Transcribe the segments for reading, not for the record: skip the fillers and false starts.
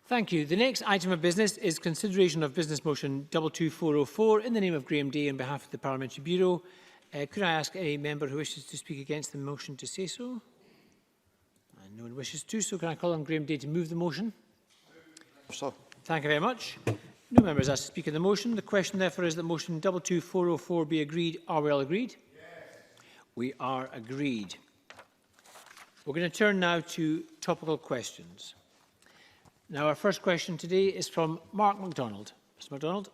Thank you. The next item of business is consideration of business motion 22404 in the name of Graham Day on behalf of the Parliamentary Bureau. Could I ask any member who wishes to speak against the motion to say so? No one wishes to, so can I call on Graham Day to move the motion? So. Thank you very much. No members asked to speak on the motion. The question therefore is that motion 22404 be agreed. Are we all agreed? Yes. We are agreed. We're going to turn now to topical questions. Now, our first question today is from Mark MacDonald. Mr MacDonald.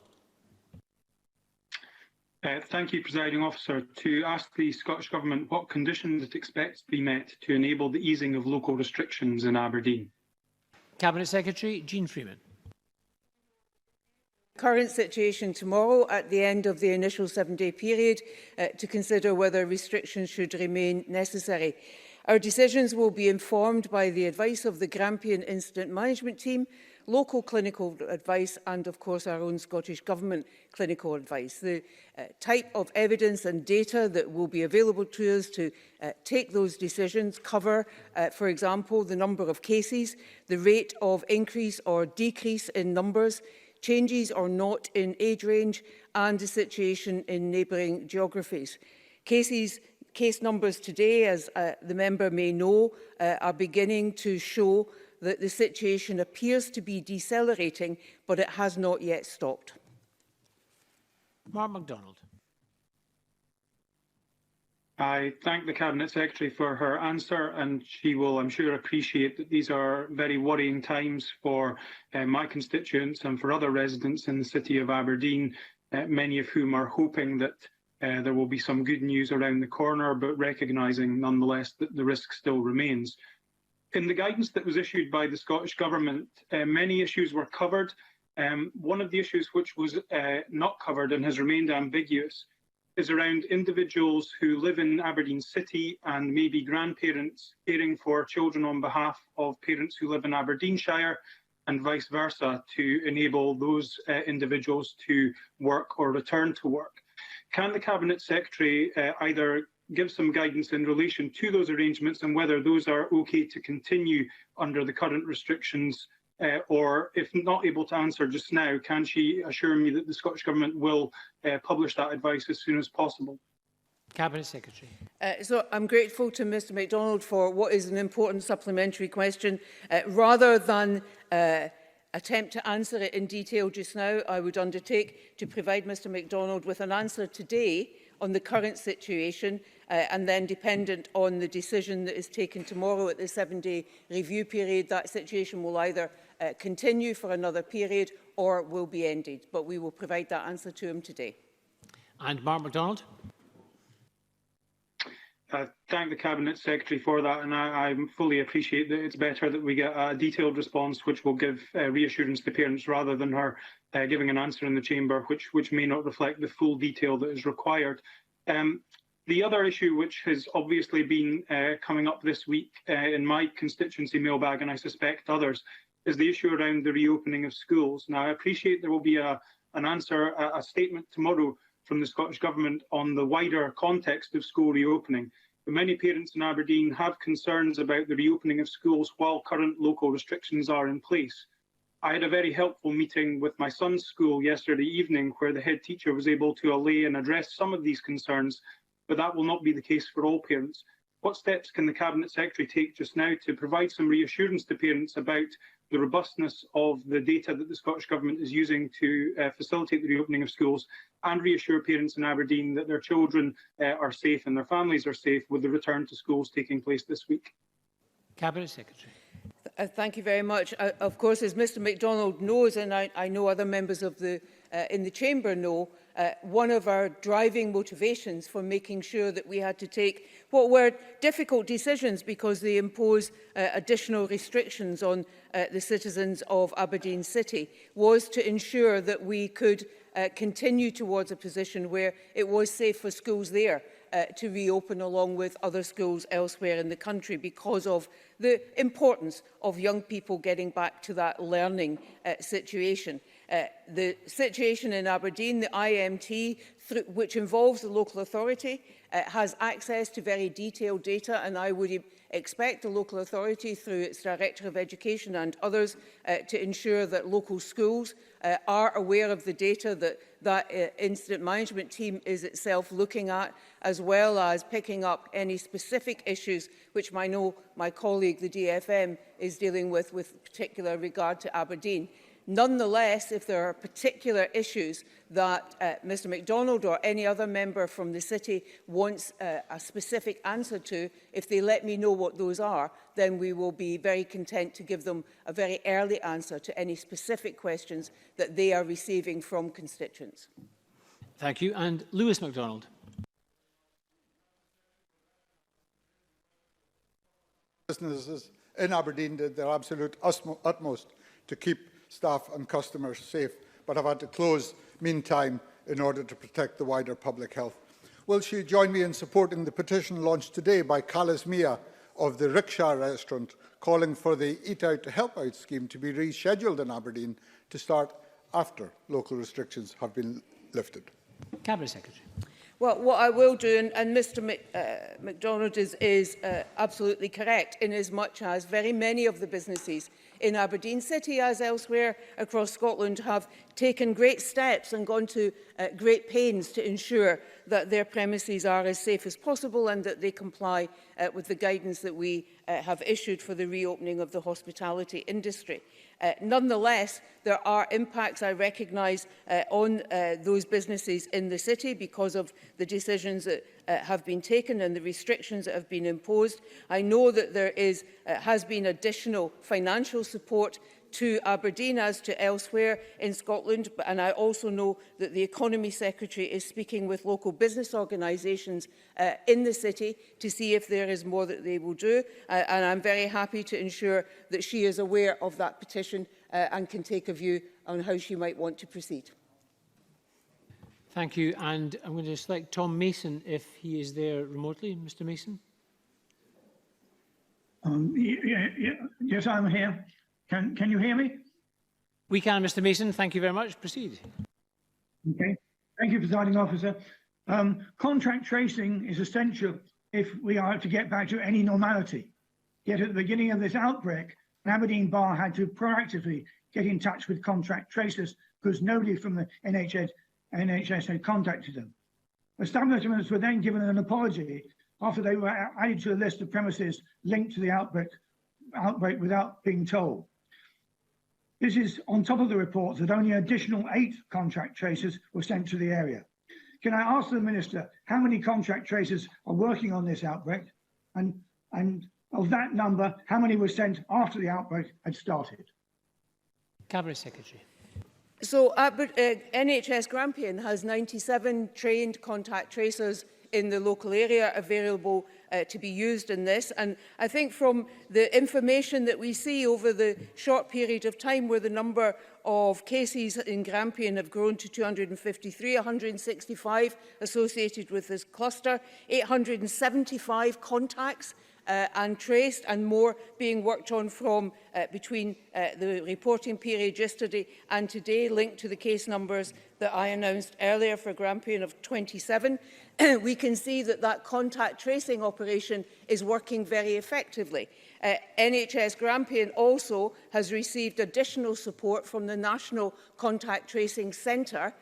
Thank you, Presiding Officer. To ask the Scottish Government what conditions it expects to be met to enable the easing of local restrictions in Aberdeen. Cabinet Secretary Jean Freeman. Current situation tomorrow at the end of the initial 7-day period to consider whether restrictions should remain necessary. Our decisions will be informed by the advice of the Grampian Incident Management Team, local clinical advice and, of course, our own Scottish Government clinical advice. The type of evidence and data that will be available to us to take those decisions cover, for example, the number of cases, the rate of increase or decrease in numbers, changes or not in age range, and the situation in neighbouring geographies. Case numbers today, as the member may know, are beginning to show that the situation appears to be decelerating, but it has not yet stopped. Mark MacDonald. I thank the Cabinet Secretary for her answer, and she will, I'm sure, appreciate that these are very worrying times for my constituents and for other residents in the city of Aberdeen, many of whom are hoping that there will be some good news around the corner, but recognising nonetheless that the risk still remains. In the guidance that was issued by the Scottish Government, many issues were covered. One of the issues which was not covered and has remained ambiguous is around individuals who live in Aberdeen City and maybe grandparents caring for children on behalf of parents who live in Aberdeenshire and vice versa, to enable those individuals to work or return to work. Can the Cabinet Secretary either give some guidance in relation to those arrangements and whether those are okay to continue under the current restrictions, or if not able to answer just now, can she assure me that the Scottish Government will publish that advice as soon as possible? Cabinet Secretary. So I'm grateful to Mr MacDonald for what is an important supplementary question. Rather than attempt to answer it in detail just now, I would undertake to provide Mr MacDonald with an answer today on the current situation, and then dependent on the decision that is taken tomorrow at the 7-day review period, that situation will either continue for another period or will be ended. But we will provide that answer to him today. And Mark MacDonald. Thank the Cabinet Secretary for that, and I fully appreciate that it's better that we get a detailed response which will give reassurance to parents rather than her giving an answer in the chamber which may not reflect the full detail that is required. The other issue which has obviously been coming up this week in my constituency mailbag, and I suspect others, is the issue around the reopening of schools. Now, I appreciate there will be a statement tomorrow from the Scottish Government on the wider context of school reopening. But many parents in Aberdeen have concerns about the reopening of schools while current local restrictions are in place. I had a very helpful meeting with my son's school yesterday evening where the head teacher was able to allay and address some of these concerns, but that will not be the case for all parents. What steps can the Cabinet Secretary take just now to provide some reassurance to parents about the robustness of the data that the Scottish Government is using to facilitate the reopening of schools, and reassure parents in Aberdeen that their children are safe and their families are safe with the return to schools taking place this week? Cabinet Secretary. Thank you very much. Of course, as Mr MacDonald knows, and I know other members of in the Chamber know, one of our driving motivations for making sure that we had to take what were difficult decisions because they impose additional restrictions on the citizens of Aberdeen City was to ensure that we could continue towards a position where it was safe for schools there to reopen along with other schools elsewhere in the country because of the importance of young people getting back to that learning situation. The situation in Aberdeen, the IMT, which involves the local authority, has access to very detailed data, and I would expect the local authority, through its Director of Education and others, to ensure that local schools are aware of the data that incident management team is itself looking at, as well as picking up any specific issues which I know my colleague, the DFM, is dealing with particular regard to Aberdeen. Nonetheless, if there are particular issues that Mr MacDonald or any other member from the city wants a specific answer to, if they let me know what those are, then we will be very content to give them a very early answer to any specific questions that they are receiving from constituents. Thank you. And Lewis MacDonald. Businesses in Aberdeen did their absolute utmost to keep staff and customers safe, but have had to close meantime in order to protect the wider public health. Will she join me in supporting the petition launched today by Callis Mia of the Rickshaw restaurant, calling for the Eat Out to Help Out scheme to be rescheduled in Aberdeen to start after local restrictions have been lifted? Cabinet Secretary. Well, what I will do, and Mr MacDonald is absolutely correct, in as much as very many of the businesses in Aberdeen City, as elsewhere across Scotland, have taken great steps and gone to great pains to ensure that their premises are as safe as possible and that they comply with the guidance that we have issued for the reopening of the hospitality industry. Nonetheless, there are impacts, I recognise, on those businesses in the city because of the decisions that have been taken and the restrictions that have been imposed. I know that there has been additional financial support to Aberdeen as to elsewhere in Scotland, and I also know that the Economy Secretary is speaking with local business organisations in the city to see if there is more that they will do, and I'm very happy to ensure that she is aware of that petition and can take a view on how she might want to proceed. Thank you. And I'm going to select Tom Mason if he is there remotely. Mr Mason. Yes, I'm here. Can you hear me? We can, Mr Mason. Thank you very much. Proceed. Okay. Thank you, Presiding Officer. Contact tracing is essential if we are to get back to any normality. Yet at the beginning of this outbreak, an Aberdeen bar had to proactively get in touch with contact tracers because nobody from the NHS had contacted them. Establishments were then given an apology after they were added to a list of premises linked to the outbreak without being told. This is on top of the report that only an additional 8 contact tracers were sent to the area. Can I ask the Minister how many contact tracers are working on this outbreak? And of that number, how many were sent after the outbreak had started? Cabinet Secretary. So NHS Grampian has 97 trained contact tracers in the local area available to be used in this. And I think from the information that we see over the short period of time where the number of cases in Grampian have grown to 253, 165 associated with this cluster, 875 contacts and traced, and more being worked on from between the reporting period yesterday and today, linked to the case numbers that I announced earlier for Grampian of 27. We can see that that contact tracing operation is working very effectively. NHS Grampian also has received additional support from the National Contact Tracing Centre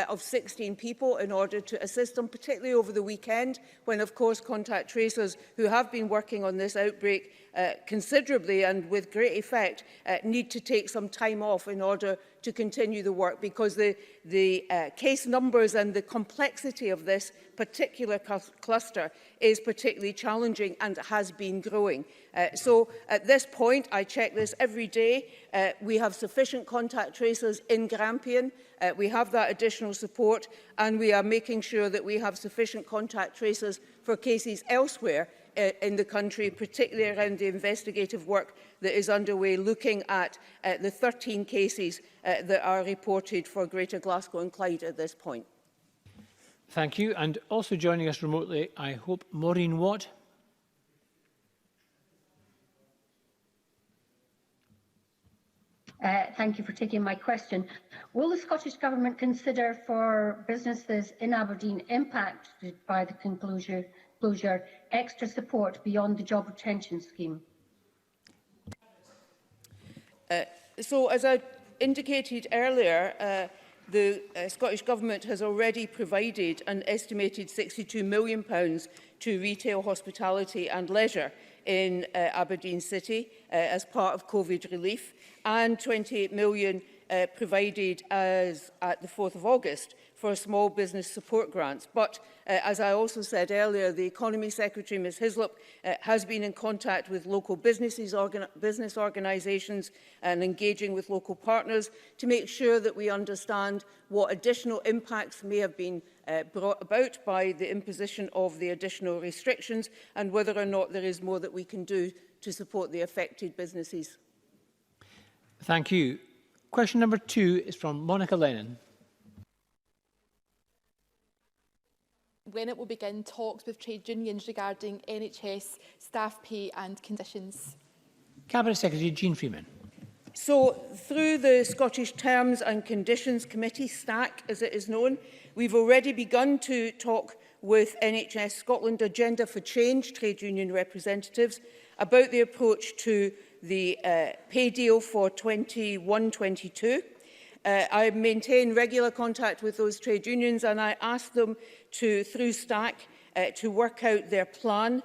of 16 people in order to assist them, particularly over the weekend, when, of course, contact tracers who have been working on this outbreak considerably and with great effect need to take some time off in order to continue the work, because the case numbers and the complexity of this particular cluster is particularly challenging and has been growing. So at this point, I check this every day. We have sufficient contact tracers in Grampian. We have that additional support, and we are making sure that we have sufficient contact tracers for cases elsewhere in the country, particularly around the investigative work that is underway, looking at the 13 cases that are reported for Greater Glasgow and Clyde at this point. Thank you. And also joining us remotely, I hope, Maureen Watt. Thank you for taking my question. Will the Scottish Government consider for businesses in Aberdeen impacted by the closure extra support beyond the job retention scheme? So, as I indicated earlier, the Scottish Government has already provided an estimated £62 million to retail, hospitality and leisure in Aberdeen City as part of COVID relief, and £28 million provided as at the 4th of August for small business support grants. But as I also said earlier, the Economy Secretary, Ms Hislop, has been in contact with local business organisations and engaging with local partners to make sure that we understand what additional impacts may have been brought about by the imposition of the additional restrictions, and whether or not there is more that we can do to support the affected businesses. Thank you. Question number 2 is from Monica Lennon. When it will begin talks with trade unions regarding NHS staff pay and conditions? Cabinet Secretary Jean Freeman. So, through the Scottish Terms and Conditions Committee, STAC as it is known, we've already begun to talk with NHS Scotland Agenda for Change trade union representatives about the approach to the pay deal for 21-22. I maintain regular contact with those trade unions, and I ask them to, through STAC, to work out their plan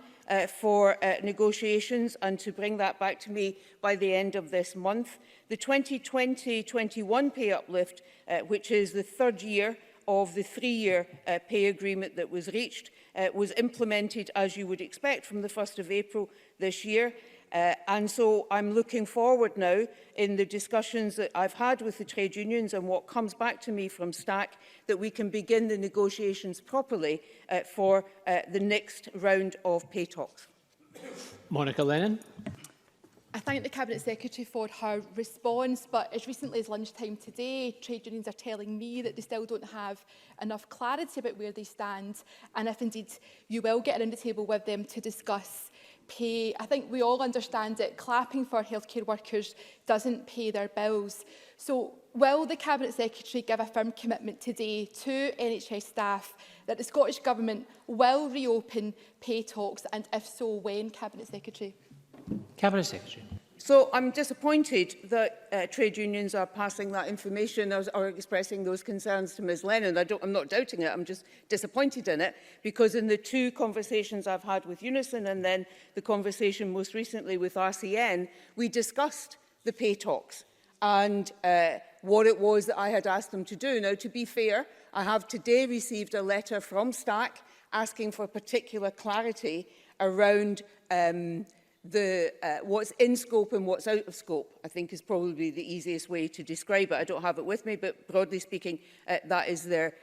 for negotiations and to bring that back to me by the end of this month. The 2020-21 pay uplift, which is the third year of the 3-year pay agreement that was reached, was implemented, as you would expect, from the 1st of April this year. And so I'm looking forward now in the discussions that I've had with the trade unions and what comes back to me from STAC that we can begin the negotiations properly for the next round of pay talks. Monica Lennon. I thank the Cabinet Secretary for her response, but as recently as lunchtime today, trade unions are telling me that they still don't have enough clarity about where they stand, and if indeed you will get around the table with them to discuss pay. I think we all understand that clapping for healthcare workers doesn't pay their bills. So will the Cabinet Secretary give a firm commitment today to NHS staff that the Scottish Government will reopen pay talks, and if so, when, Cabinet Secretary? Cabinet Secretary. So I'm disappointed that trade unions are passing that information or expressing those concerns to Ms Lennon. I'm not doubting it, I'm just disappointed in it, because in the 2 conversations I've had with Unison and then the conversation most recently with RCN, we discussed the pay talks and what it was that I had asked them to do. Now, to be fair, I have today received a letter from STAC asking for particular clarity around what's in scope and what's out of scope, I think is probably the easiest way to describe it. I don't have it with me, but broadly speaking, that is their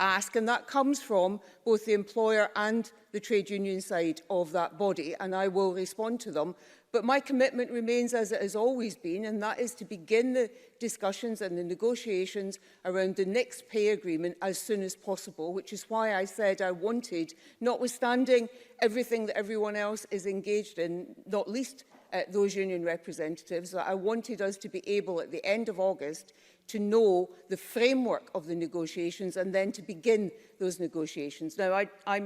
ask. And that comes from both the employer and the trade union side of that body, and I will respond to them. But my commitment remains as it has always been, and that is to begin the discussions and the negotiations around the next pay agreement as soon as possible, which is why I said I wanted, notwithstanding everything that everyone else is engaged in, not least those union representatives, that I wanted us to be able at the end of August to know the framework of the negotiations and then to begin those negotiations. Now, I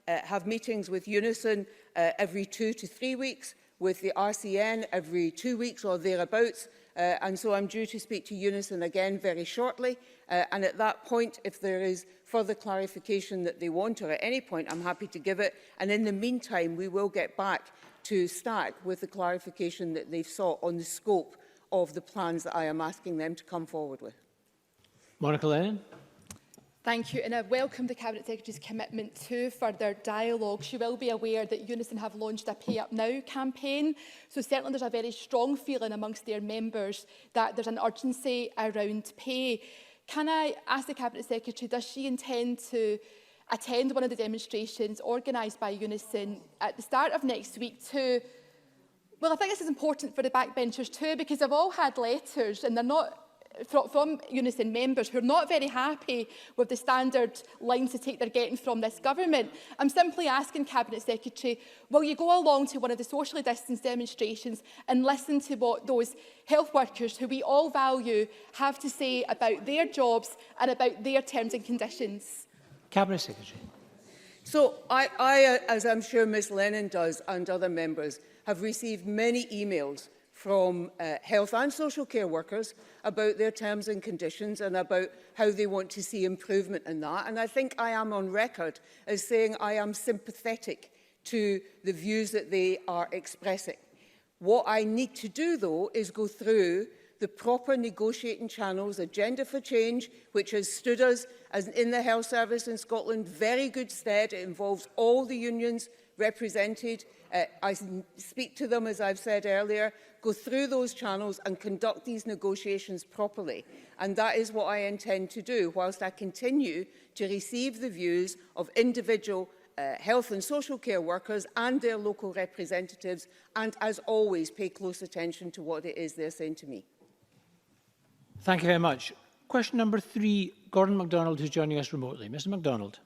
have meetings with Unison every 2 to 3 weeks, with the RCN every 2 weeks or thereabouts, and so I'm due to speak to Unison again very shortly, and at that point, if there is further clarification that they want, or at any point, I'm happy to give it, and in the meantime, we will get back to STAC with the clarification that they've sought on the scope of the plans that I am asking them to come forward with. Monica Lennon. Thank you, and I welcome the Cabinet Secretary's commitment to further dialogue. She will be aware that Unison have launched a Pay Up Now campaign, so certainly there's a very strong feeling amongst their members that there's an urgency around pay. Can I ask the Cabinet Secretary, does she intend to attend one of the demonstrations organised by Unison at the start of next week to, well, I think this is important for the backbenchers too, because they've all had letters and they're not from Unison members who are not very happy with the standard lines of take they're getting from this government. I'm simply asking Cabinet Secretary, will you go along to one of the socially distanced demonstrations and listen to what those health workers, who we all value, have to say about their jobs and about their terms and conditions? Cabinet Secretary. So I, as I'm sure Ms Lennon does and other members, have received many emails from health and social care workers about their terms and conditions and about how they want to see improvement in that. And I think I am on record as saying I am sympathetic to the views that they are expressing. What I need to do, though, is go through the proper negotiating channels, Agenda for Change, which has stood us as in the health service in Scotland very good stead. It involves all the unions represented. I speak to them, as I've said earlier, go through those channels and conduct these negotiations properly. And that is what I intend to do, whilst I continue to receive the views of individual health and social care workers and their local representatives, and as always, pay close attention to what it is they're saying to me. Thank you very much. Question number 3, Gordon MacDonald, who's joining us remotely. Mr MacDonald.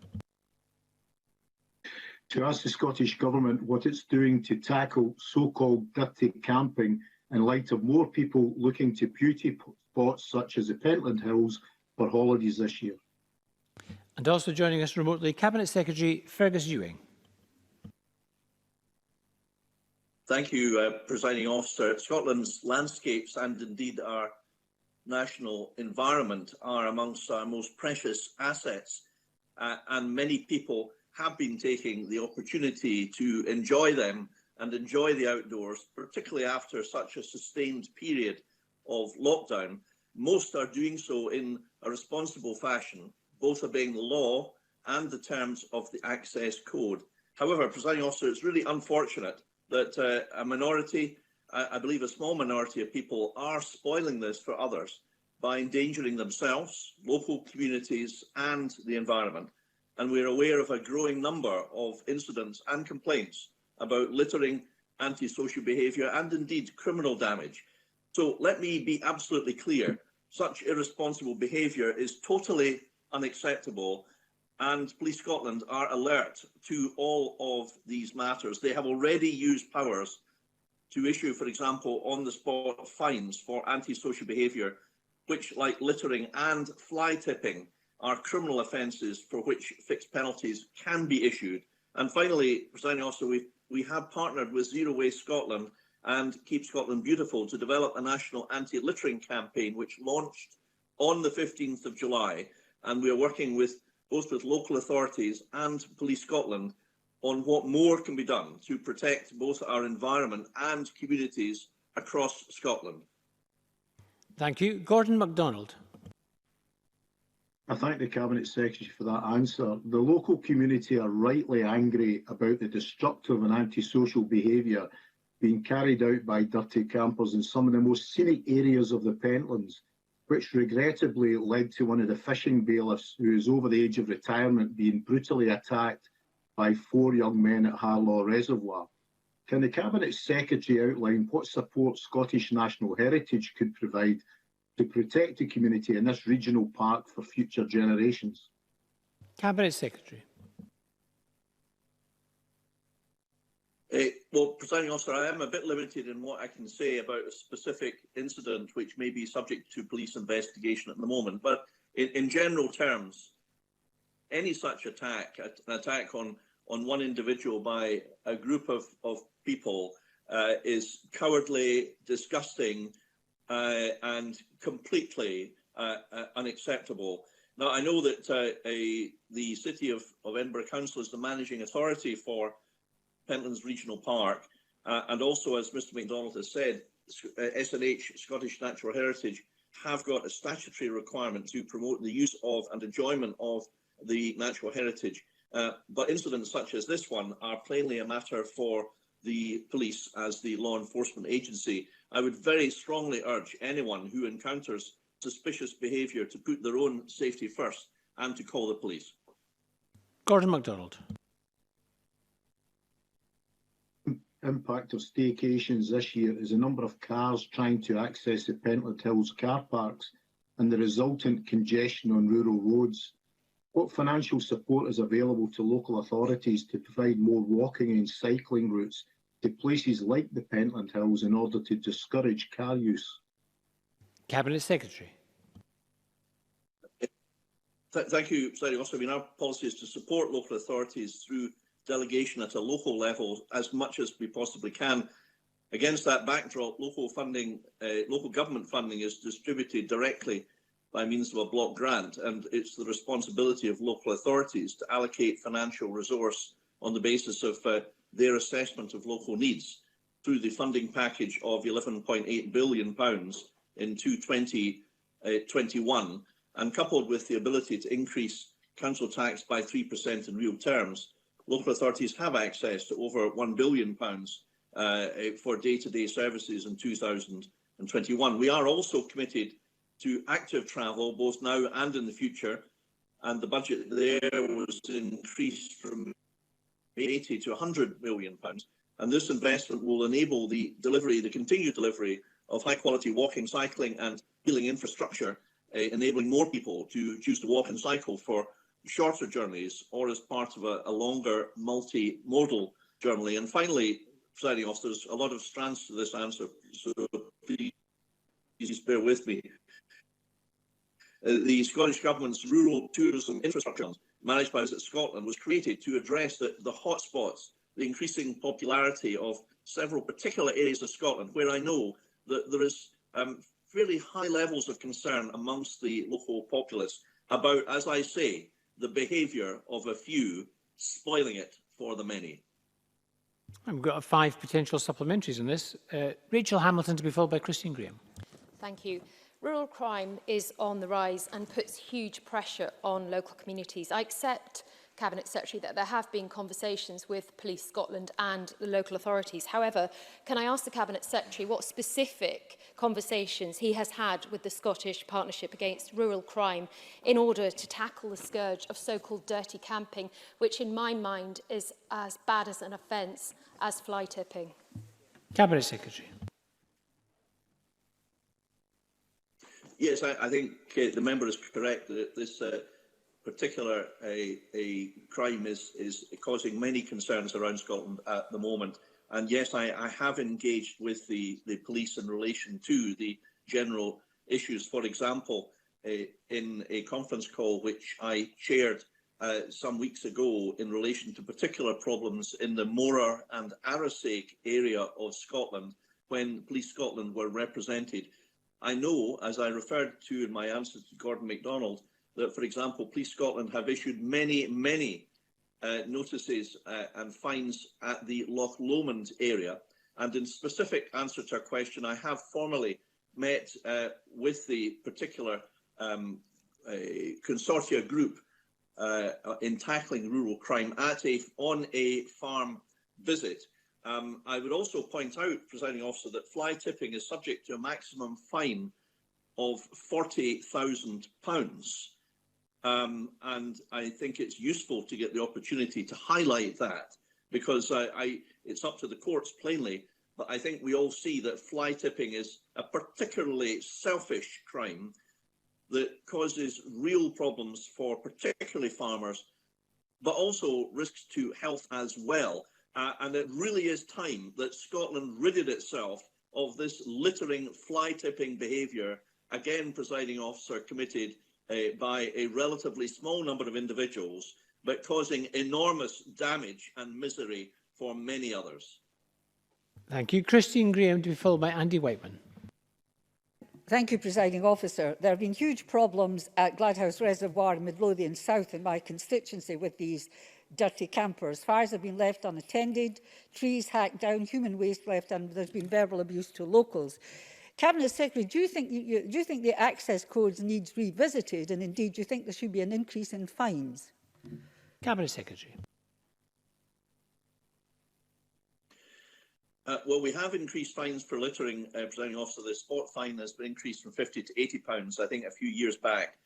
To ask the Scottish Government what it's doing to tackle so-called dirty camping in light of more people looking to beauty spots such as the Pentland Hills for holidays this year. And also joining us remotely, Cabinet Secretary Fergus Ewing. Thank you, Presiding Officer. Scotland's landscapes and indeed our national environment are amongst our most precious assets, and many people have been taking the opportunity to enjoy them and enjoy the outdoors, particularly after such a sustained period of lockdown. Most are doing so in a responsible fashion, both obeying the law and the terms of the Access Code. However, Presiding Officer, it's really unfortunate that a minority, I believe a small minority of people, are spoiling this for others by endangering themselves, local communities and the environment. And we're aware of a growing number of incidents and complaints about littering, antisocial behaviour and indeed criminal damage. So let me be absolutely clear, such irresponsible behaviour is totally unacceptable, and Police Scotland are alert to all of these matters. They have already used powers to issue, for example, on-the-spot fines for antisocial behaviour, which, like littering and fly tipping, are criminal offences for which fixed penalties can be issued. And finally, Presiding Officer, we have partnered with Zero Waste Scotland and Keep Scotland Beautiful to develop a national anti-littering campaign, which launched on the 15th of July. And we are working with both with local authorities and Police Scotland on what more can be done to protect both our environment and communities across Scotland. Thank you. Gordon MacDonald. I thank the Cabinet Secretary for that answer. The local community are rightly angry about the destructive and antisocial behaviour being carried out by dirty campers in some of the most scenic areas of the Pentlands, which regrettably led to one of the fishing bailiffs, who is over the age of retirement, being brutally attacked by 4 young men at Harlaw Reservoir. Can the Cabinet Secretary outline what support Scottish National Heritage could provide to protect the community in this regional park for future generations? Cabinet Secretary. Well, Presiding Officer, I am a bit limited in what I can say about a specific incident which may be subject to police investigation at the moment. But in general terms, any such attack, an attack on one individual by a group of people is cowardly, disgusting, and completely unacceptable. Now, I know that the City of Edinburgh Council is the managing authority for Pentlands Regional Park, and also, as Mr MacDonald has said, SNH, Scottish Natural Heritage, have got a statutory requirement to promote the use of and enjoyment of the natural heritage. But incidents such as this one are plainly a matter for the police as the law enforcement agency. I would very strongly urge anyone who encounters suspicious behaviour to put their own safety first and to call the police. Gordon MacDonald. Impact of staycations this year is the number of cars trying to access the Pentland Hills car parks and the resultant congestion on rural roads? What financial support is available to local authorities to provide more walking and cycling routes to places like the Pentland Hills in order to discourage car use? Cabinet Secretary. Thank you, Presiding Officer. I mean, our policy is to support local authorities through delegation at a local level as much as we possibly can. Against that backdrop, local government funding is distributed directly by means of a block grant, and it's the responsibility of local authorities to allocate financial resource on the basis of their assessment of local needs through the funding package of £11.8 billion in 2021, and coupled with the ability to increase council tax by 3% in real terms, local authorities have access to over £1 billion for day-to-day services in 2021. We are also committed to active travel, both now and in the future, and the budget there was increased from 80 to £100 million. And this investment will enable the continued delivery of high-quality walking, cycling and wheeling infrastructure, enabling more people to choose to walk and cycle for shorter journeys or as part of a longer multimodal journey. And finally, Presiding Officer, there's a lot of strands to this answer, so please bear with me. The Scottish Government's Rural Tourism Infrastructure Fund, managed by Visit Scotland, was created to address the hotspots, the increasing popularity of several particular areas of Scotland, where I know that there is fairly high levels of concern amongst the local populace about, as I say, the behaviour of a few spoiling it for the many. I've got 5 potential supplementaries on this. Rachel Hamilton to be followed by Christine Graham. Thank you. Rural crime is on the rise and puts huge pressure on local communities. I accept, Cabinet Secretary, that there have been conversations with Police Scotland and the local authorities. However, can I ask the Cabinet Secretary what specific conversations he has had with the Scottish Partnership Against Rural Crime in order to tackle the scourge of so-called dirty camping, which in my mind is as bad as an offence as fly tipping? Cabinet Secretary. Yes, I think the member is correct that this particular crime is causing many concerns around Scotland at the moment. And yes, I have engaged with the police in relation to the general issues. For example, in a conference call which I chaired some weeks ago in relation to particular problems in the Morar and Arrowsake area of Scotland, when Police Scotland were represented. I know, as I referred to in my answer to Gordon MacDonald, that, for example, Police Scotland have issued many notices and fines at the Loch Lomond area. And in specific answer to our question, I have formally met with the particular consortia group in tackling rural crime on a farm visit. I would also point out, Presiding Officer, that fly tipping is subject to a maximum fine of £40,000. And I think it's useful to get the opportunity to highlight that, because it's up to the courts plainly, but I think we all see that fly tipping is a particularly selfish crime that causes real problems for particularly farmers, but also risks to health as well. And it really is time that Scotland ridded itself of this littering, fly-tipping behaviour, again, Presiding Officer, committed by a relatively small number of individuals, but causing enormous damage and misery for many others. Thank you. Christine Graham to be followed by Andy Whiteman. Thank you, Presiding Officer. There have been huge problems at Gladhouse Reservoir in Midlothian South in my constituency with these dirty campers. Fires have been left unattended, trees hacked down, human waste left, and there's been verbal abuse to locals. Cabinet Secretary, do you think the access codes needs revisited, and indeed do you think there should be an increase in fines? Cabinet Secretary. Well, we have increased fines for littering, Presiding Officer. The spot fine has been increased from £50 to £80, I think, a few years back.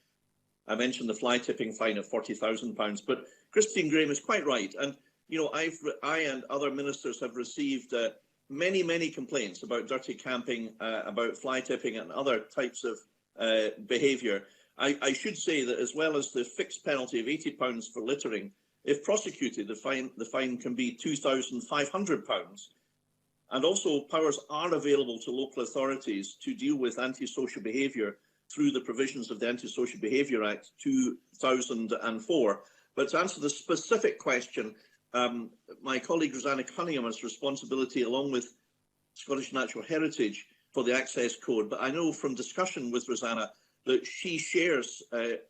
I mentioned the fly tipping fine of £40,000, but Christine Graham is quite right. And, you know, I and other ministers have received many complaints about dirty camping, about fly tipping and other types of behaviour. I should say that as well as the fixed penalty of £80 for littering, if prosecuted, the fine can be £2,500. And also powers are available to local authorities to deal with antisocial behaviour through the provisions of the Antisocial Behaviour Act 2004. But to answer the specific question, my colleague Rosanna Cunningham has responsibility, along with Scottish Natural Heritage, for the access code. But I know from discussion with Rosanna that she shares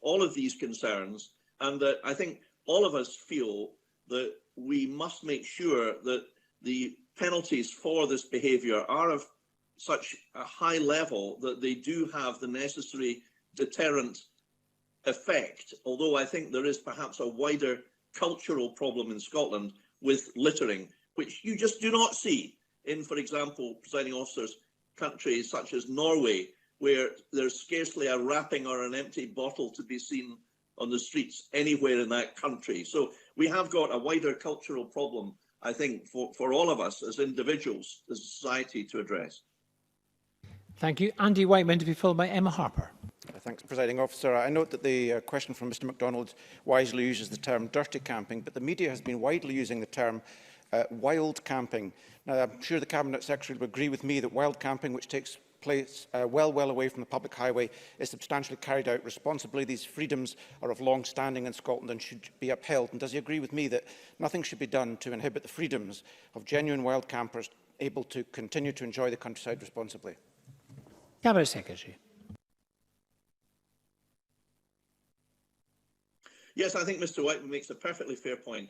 all of these concerns, and that I think all of us feel that we must make sure that the penalties for this behaviour are of such a high level that they do have the necessary deterrent effect, although I think there is perhaps a wider cultural problem in Scotland with littering, which you just do not see in, for example, presiding officers, countries such as Norway, where there's scarcely a wrapping or an empty bottle to be seen on the streets anywhere in that country. So we have got a wider cultural problem, I think, for all of us as individuals, as a society, to address. Thank you. Andy Whiteman to be followed by Emma Harper. Thanks, Presiding Officer. I note that the question from Mr MacDonald wisely uses the term dirty camping, but the media has been widely using the term wild camping. Now, I'm sure the Cabinet Secretary will agree with me that wild camping, which takes place well away from the public highway, is substantially carried out responsibly. These freedoms are of long standing in Scotland and should be upheld. And does he agree with me that nothing should be done to inhibit the freedoms of genuine wild campers able to continue to enjoy the countryside responsibly? Cabinet Secretary. Yes, I think Mr Whiteman makes a perfectly fair point.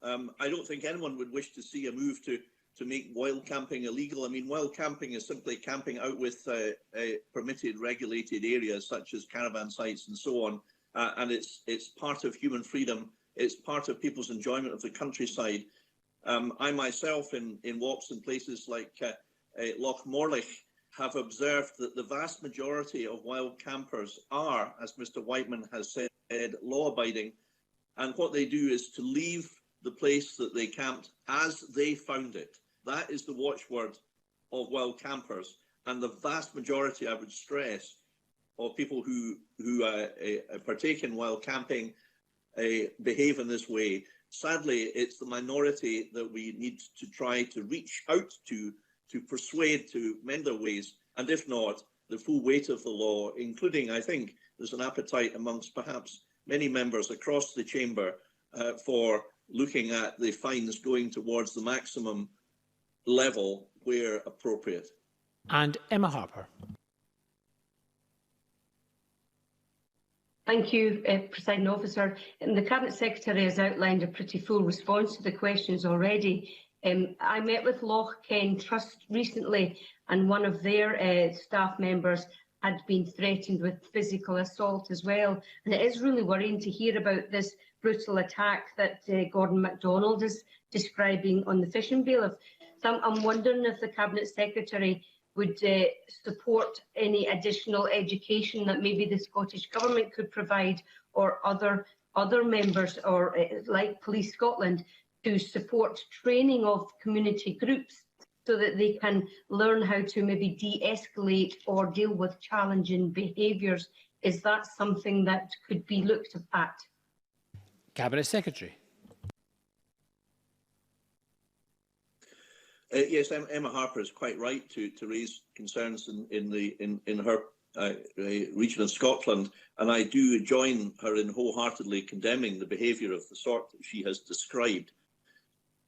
I don't think anyone would wish to see a move to make wild camping illegal. I mean, wild camping is simply camping out with permitted, regulated areas such as caravan sites and so on, and it's part of human freedom. It's part of people's enjoyment of the countryside. I myself, in walks in places like Loch Morlich, have observed that the vast majority of wild campers are, as Mr Whiteman has said, law-abiding, and what they do is to leave the place that they camped as they found it. That is the watchword of wild campers, and the vast majority, I would stress, of people who partake in wild camping behave in this way. Sadly, it's the minority that we need to try to reach out to persuade to mend their ways, and if not, the full weight of the law, including, I think, there's an appetite amongst perhaps many members across the chamber for looking at the fines going towards the maximum level where appropriate. And Emma Harper. Thank you, Presiding Officer. The Cabinet Secretary has outlined a pretty full response to the questions already. I met with Loch Ken Trust recently, and one of their staff members had been threatened with physical assault as well. And it is really worrying to hear about this brutal attack that Gordon MacDonald is describing on the fishing bailiff. So I'm wondering if the Cabinet Secretary would support any additional education that maybe the Scottish Government could provide, or other members, or like Police Scotland, to support training of community groups so that they can learn how to maybe de-escalate or deal with challenging behaviours. Is that something that could be looked at? Cabinet Secretary. Yes, Emma Harper is quite right to raise concerns in her region of Scotland, and I do join her in wholeheartedly condemning the behaviour of the sort that she has described.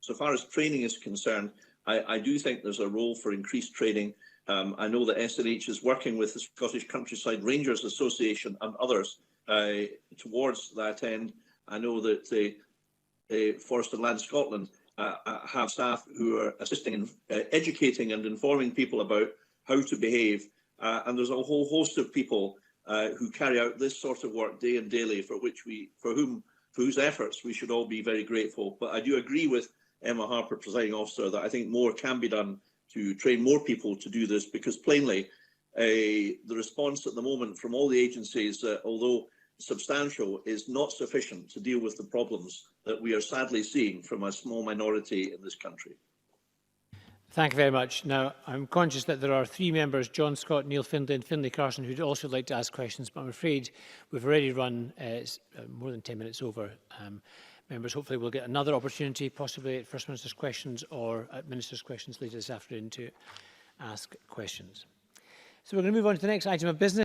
So far as training is concerned, I do think there's a role for increased training. I know that SNH is working with the Scottish Countryside Rangers Association and others towards that end. I know that Forest and Land Scotland have staff who are assisting in educating and informing people about how to behave. And there's a whole host of people who carry out this sort of work day and daily, for whose efforts we should all be very grateful. But I do agree with Emma Harper, Presiding Officer, that I think more can be done to train more people to do this, because plainly the response at the moment from all the agencies, although substantial, is not sufficient to deal with the problems that we are sadly seeing from a small minority in this country. Thank you very much. Now, I'm conscious that there are 3 members, John Scott, Neil Findlay and Finlay Carson, who'd also like to ask questions, but I'm afraid we've already run more than 10 minutes over. Members, hopefully we'll get another opportunity, possibly at First Minister's questions or at Minister's questions later this afternoon, to ask questions. So we're going to move on to the next item of business.